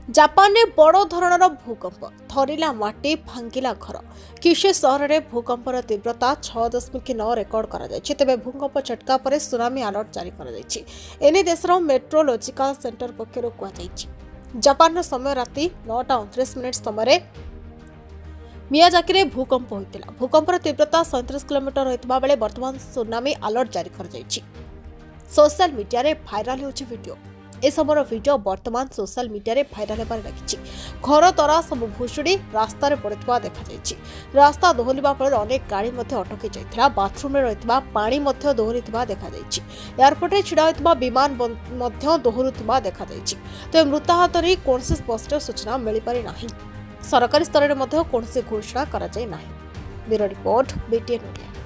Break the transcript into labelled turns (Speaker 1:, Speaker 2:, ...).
Speaker 1: Japan में बड़ धरणर भूकंप थरिला माटी भांगिला घर किशे सहर में भूकंपर तीव्रता 6.9 रेकर्ड कर तेज भूकंप झटका पर सुनामी अलर्ट जारी कर देशर मेट्रोलोजिकल सेंटर पक्षर कहुई। जापान समय राति 9:29 समय मियाजाकी भूकंप होता। भूकंपर तीव्रता 37 किलोमीटर होता बेले बर्तमान सुनामी अलर्ट जारी कर सोशल मीडिया रे भाइराल होछि वीडियो। ए समर वीडियो वर्तमान सोशल मीडिया रे भाइराल होबार लगी। घर तरा सब भुशुड़ी रास्तार पड़ुवा देखा जायछि। रास्ता दोहलिबा फल अनेक गाड़ी मध्य अटकी जाइथिला। बाथरूम रे रहितबा पानी मध्य दोहरिथिबा देखा जायछि। एयरपोर्ट रे छिड़ा होइतबा विमान मध्य दोहरुथिबा देखा जायछि। तो मृताहत रे कोनसे स्पष्ट सूचना मिलि पारि नाही। सरकारी स्तर रे मध्य कोनसे घोषणा करा जाय नाही। Bureau report BTN India.